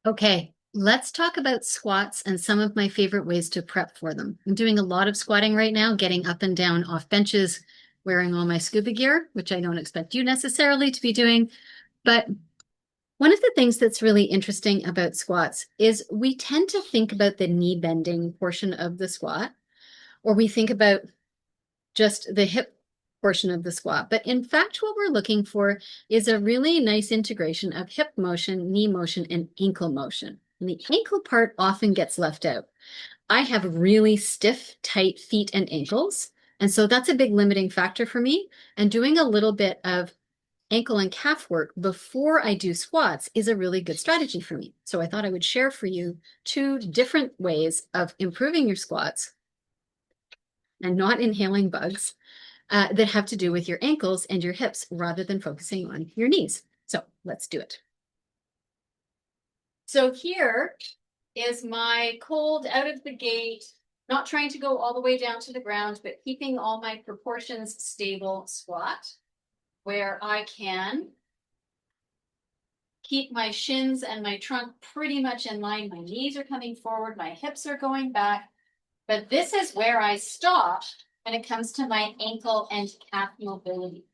Okay, let's talk about squats and some of my favorite ways to prep for them. I'm doing a lot of squatting right now, getting up and down off benches, wearing all my scuba gear, which I don't expect you necessarily to be doing. But one of the things that's really interesting about squats is we tend to think about the knee bending portion of the squat, or we think about just the hip portion of the squat. But in fact, what we're looking for is a really nice integration of hip motion, knee motion, and ankle motion. And the ankle part often gets left out. I have really stiff, tight feet and ankles. And so that's a big limiting factor for me. And doing a little bit of ankle and calf work before I do squats is a really good strategy for me. So I thought I would share for you two different ways of improving your squats and not inhaling bugs that have to do with your ankles and your hips rather than focusing on your knees. So let's do it. So here is my cold out of the gate, not trying to go all the way down to the ground, but keeping all my proportions stable squat where I can keep my shins and my trunk pretty much in line. My knees are coming forward, my hips are going back, but this is where I stop when it comes to my ankle and calf mobility.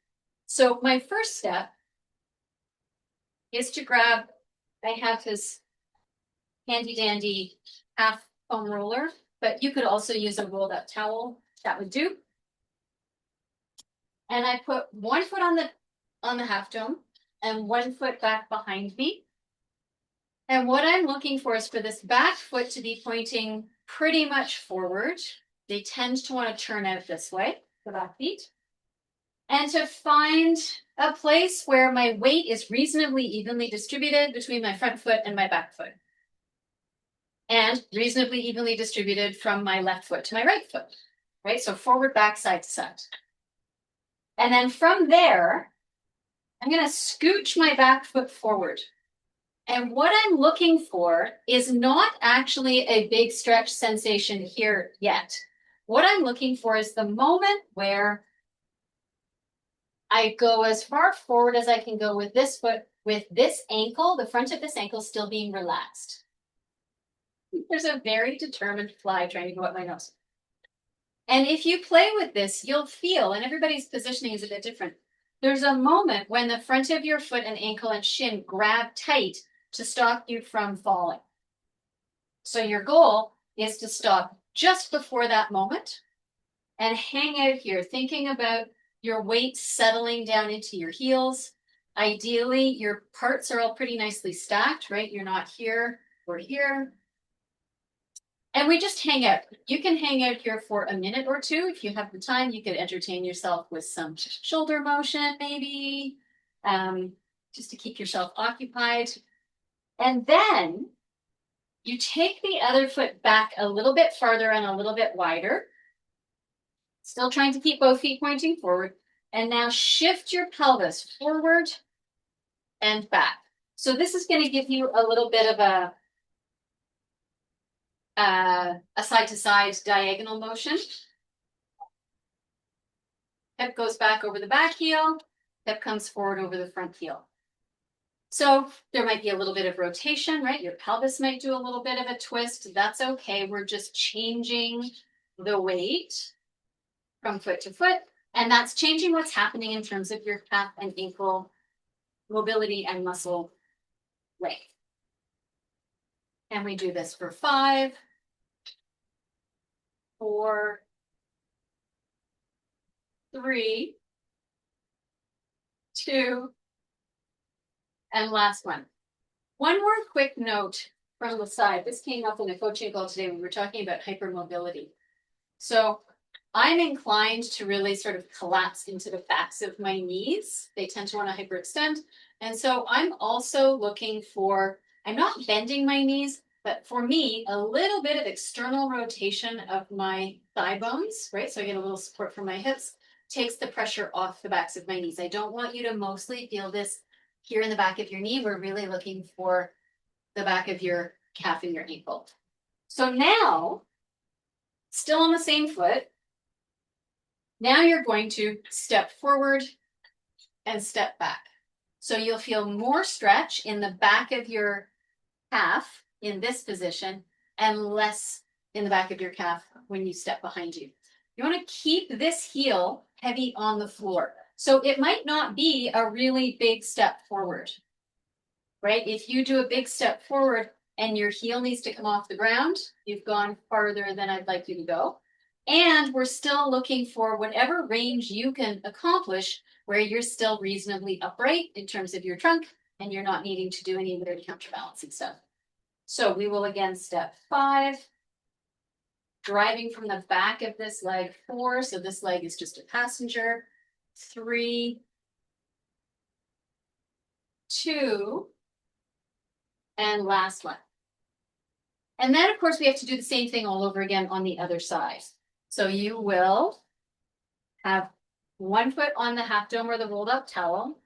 So my first step is to grab, I have this handy dandy half foam roller, but you could also use a rolled up towel. That would do. And I put one foot on the half dome and one foot back behind me. And what I'm looking for is for this back foot to be pointing pretty much forward. They tend to want to turn out this way, the back feet. And to find a place where my weight is reasonably evenly distributed between my front foot and my back foot. And reasonably evenly distributed from my left foot to my right foot, right? So forward, back, side to side. And then from there, I'm going to scooch my back foot forward. And what I'm looking for is not actually a big stretch sensation here yet. What I'm looking for is the moment where I go as far forward as I can go with this foot, with this ankle, the front of this ankle still being relaxed. There's a very determined fly trying to go up my nose. And if you play with this, you'll feel, and everybody's positioning is a bit different. There's a moment when the front of your foot and ankle and shin grab tight to stop you from falling. So your goal is to stop just before that moment and hang out here, thinking about your weight settling down into your heels. Ideally, your parts are all pretty nicely stacked, right? You're not here or here. And we just hang out. You can hang out here for a minute or two. If you have the time, you could entertain yourself with some shoulder motion, maybe, just to keep yourself occupied. And then you take the other foot back a little bit farther and a little bit wider. Still trying to keep both feet pointing forward. And now shift your pelvis forward and back. So this is going to give you a little bit of a side-to-side diagonal motion. Hip goes back over the back heel. Hip comes forward over the front heel. So there might be a little bit of rotation, right? Your pelvis might do a little bit of a twist. That's okay. We're just changing the weight from foot to foot. And that's changing what's happening in terms of your calf and ankle mobility and muscle length. And we do this for 5, 4, 3, 2, and last one. One more quick note from the side. This came up in a coaching call today when we were talking about hypermobility. So I'm inclined to really sort of collapse into the backs of my knees. They tend to want to hyperextend. And so I'm also looking for, I'm not bending my knees, but for me, a little bit of external rotation of my thigh bones, right? So I get a little support from my hips, takes the pressure off the backs of my knees. I don't want you to mostly feel this here in the back of your knee. We're really looking for the back of your calf and your ankle. So now, still on the same foot, now you're going to step forward and step back. So you'll feel more stretch in the back of your calf in this position and less in the back of your calf when you step behind you. You want to keep this heel heavy on the floor. So it might not be a really big step forward, right? If you do a big step forward and your heel needs to come off the ground, you've gone farther than I'd like you to go. And we're still looking for whatever range you can accomplish where you're still reasonably upright in terms of your trunk and you're not needing to do any weird counterbalancing stuff. So we will again step 5, driving from the back of this leg 4. So this leg is just a passenger. 3, 2, and last one. And then of course we have to do the same thing all over again on the other side. So you will have one foot on the half dome or the rolled up towel.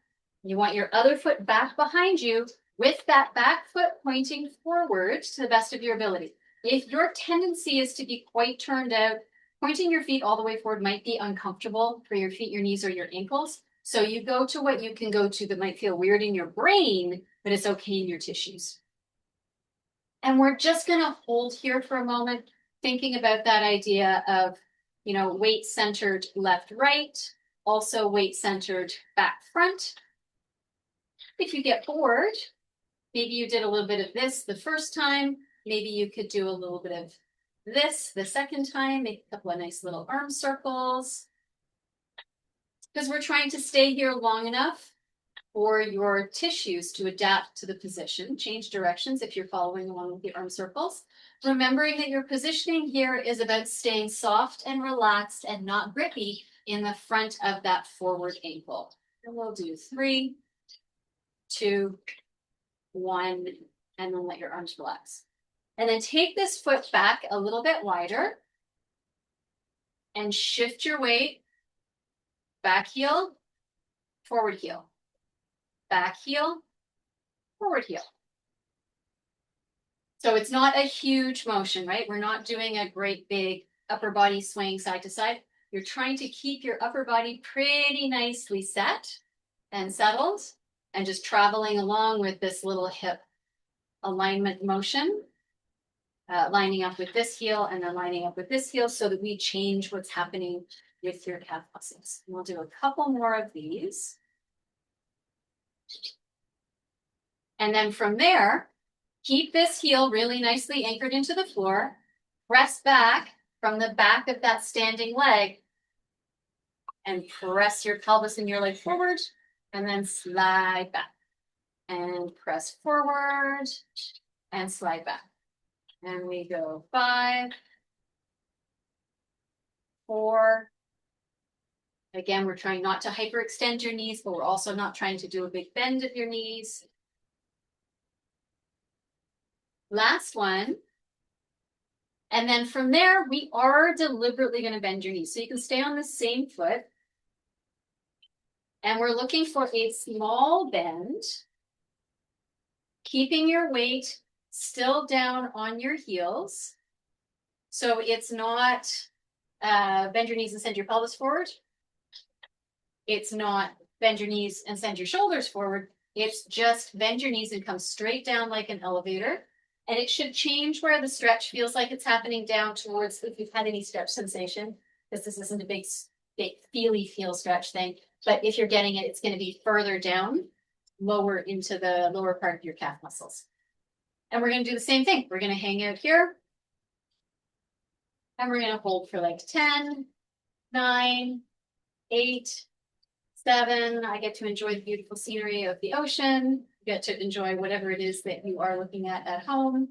You want your other foot back behind you with that back foot pointing forward to the best of your ability. If your tendency is to be quite turned out, pointing your feet all the way forward might be uncomfortable for your feet, your knees, or your ankles. So you go to what you can go to that might feel weird in your brain, but it's okay in your tissues. And we're just going to hold here for a moment, thinking about that idea of, weight centered left, right, also weight centered back, front. If you get bored, maybe you did a little bit of this the first time. Maybe you could do a little bit of this the second time, make a couple of nice little arm circles. Because we're trying to stay here long enough for your tissues to adapt to the position, change directions if you're following along with the arm circles. Remembering that your positioning here is about staying soft and relaxed and not grippy in the front of that forward ankle. And we'll do 3, 2, 1, and then let your arms relax. And then take this foot back a little bit wider and shift your weight. Back heel, forward heel. Back heel, forward heel. So it's not a huge motion, right? We're not doing a great big upper body swaying side to side. You're trying to keep your upper body pretty nicely set and settled and just traveling along with this little hip alignment motion, lining up with this heel and then lining up with this heel so that we change what's happening with your calf muscles. And we'll do a couple more of these. And then from there, keep this heel really nicely anchored into the floor. Press back from the back of that standing leg and press your pelvis and your leg forward and then slide back and press forward and slide back. And we go 5, 4. Again, we're trying not to hyperextend your knees, but we're also not trying to do a big bend of your knees. Last one. And then from there, we are deliberately going to bend your knees. So you can stay on the same foot. And we're looking for a small bend, keeping your weight still down on your heels. So it's not bend your knees and send your pelvis forward. It's not bend your knees and send your shoulders forward. It's just bend your knees and come straight down like an elevator. And it should change where the stretch feels like it's happening down towards, if you've had any stretch sensation, because this isn't a big feely feel stretch thing. But if you're getting it, it's going to be further down, lower into the lower part of your calf muscles. And we're going to do the same thing. We're going to hang out here. And we're going to hold for like 10, 9, 8, 7. I get to enjoy the beautiful scenery of the ocean. You get to enjoy whatever it is that you are looking at home.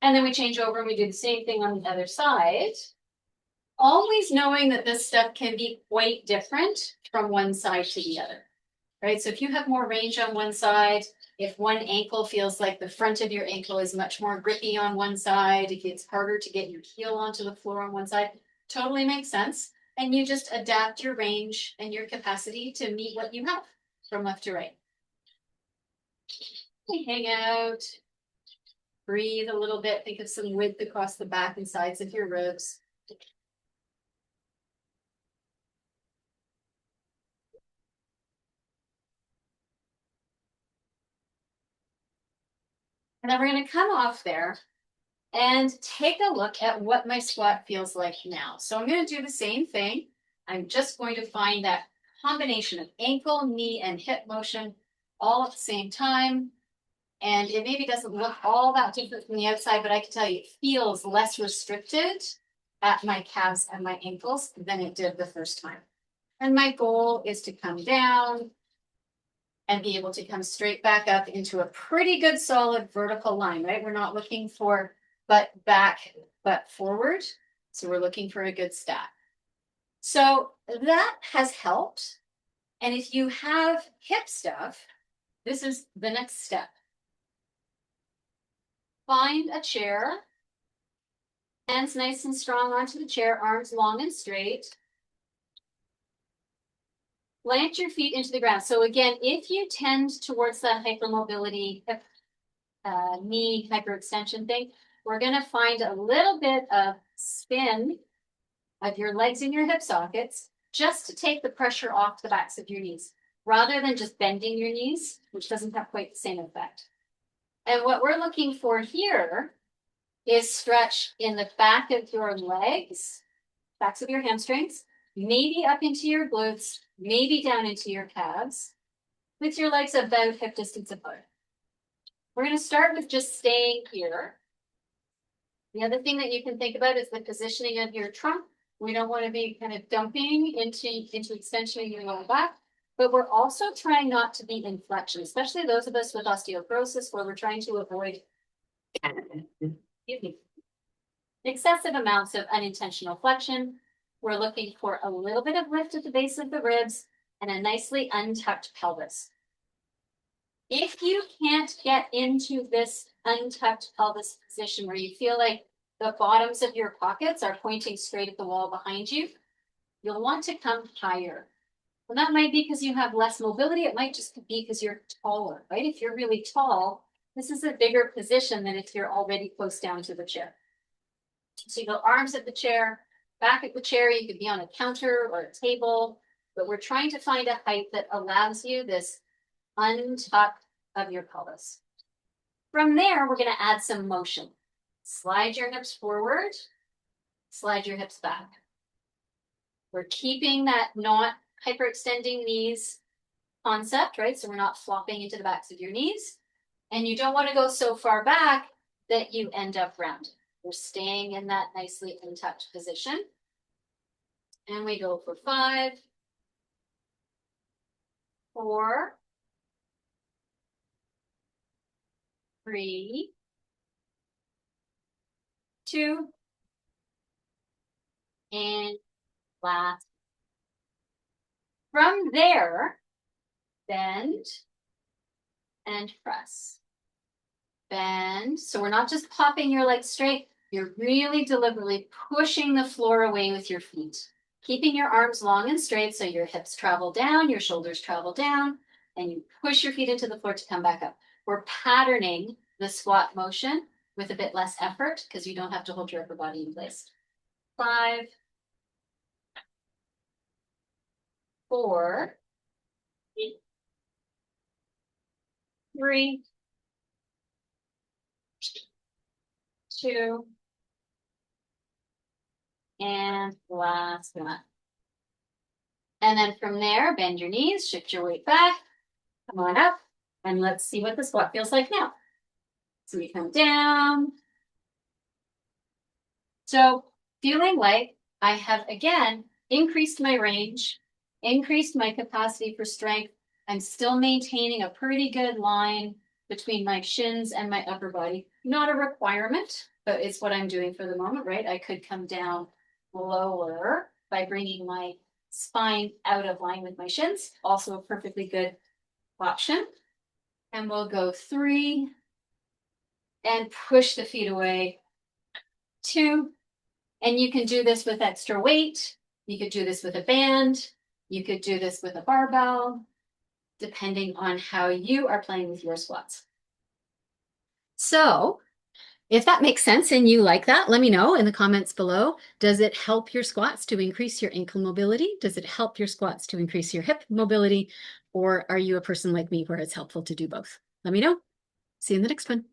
And then we change over and we do the same thing on the other side. Always knowing that this step can be quite different from one side to the other, right? So if you have more range on one side, if one ankle feels like the front of your ankle is much more grippy on one side, if it's harder to get your heel onto the floor on one side, totally makes sense. And you just adapt your range and your capacity to meet what you have from left to right. We hang out, breathe a little bit, think of some width across the back and sides of your ribs. And then we're going to come off there and take a look at what my squat feels like now. So I'm going to do the same thing. I'm just going to find that combination of ankle, knee, and hip motion all at the same time. And it maybe doesn't look all that different from the outside, but I can tell you it feels less restricted at my calves and my ankles than it did the first time. And my goal is to come down and be able to come straight back up into a pretty good solid vertical line, right? We're not looking for butt back, butt forward. So we're looking for a good stack. So that has helped. And if you have hip stuff, this is the next step. Find a chair, hands nice and strong onto the chair, arms long and straight. Plant your feet into the ground. So again, if you tend towards that hypermobility, knee hyperextension thing, we're going to find a little bit of spin of your legs in your hip sockets just to take the pressure off the backs of your knees, rather than just bending your knees, which doesn't have quite the same effect. And what we're looking for here is stretch in the back of your legs, backs of your hamstrings, maybe up into your glutes, maybe down into your calves, with your legs about hip distance apart. We're going to start with just staying here. The other thing that you can think about is the positioning of your trunk. We don't want to be kind of dumping into extension of your lower back, but we're also trying not to be in flexion, especially those of us with osteoporosis where we're trying to avoid excessive amounts of unintentional flexion. We're looking for a little bit of lift at the base of the ribs and a nicely untucked pelvis. If you can't get into this untucked pelvis position where you feel like the bottoms of your pockets are pointing straight at the wall behind you, you'll want to come higher. And that might be because you have less mobility. It might just be because you're taller, right? If you're really tall, this is a bigger position than if you're already close down to the chair. So you go arms at the chair, back at the chair. You could be on a counter or a table, but we're trying to find a height that allows you this untuck of your pelvis. From there, we're going to add some motion. Slide your hips forward, slide your hips back. We're keeping that not hyperextending knees concept, right? So we're not flopping into the backs of your knees. And you don't want to go so far back that you end up rounded. We're staying in that nicely untucked position. And we go for 5, 4, 3, 2, and last. From there, bend and press. Bend. So we're not just popping your legs straight. You're really deliberately pushing the floor away with your feet. Keeping your arms long and straight so your hips travel down, your shoulders travel down, and you push your feet into the floor to come back up. We're patterning the squat motion with a bit less effort because you don't have to hold your upper body in place. 5, 4, 3, 2, and last one. And then from there, bend your knees, shift your weight back, come on up, and let's see what the squat feels like now. So we come down. So feeling like I have, again, increased my range, increased my capacity for strength. I'm still maintaining a pretty good line between my shins and my upper body. Not a requirement, but it's what I'm doing for the moment, right? I could come down lower by bringing my spine out of line with my shins. Also a perfectly good option. And we'll go 3 and push the feet away. 2, and you can do this with extra weight. You could do this with a band. You could do this with a barbell, depending on how you are playing with your squats. So if that makes sense and you like that, let me know in the comments below. Does it help your squats to increase your ankle mobility? Does it help your squats to increase your hip mobility? Or are you a person like me where it's helpful to do both? Let me know. See you in the next one.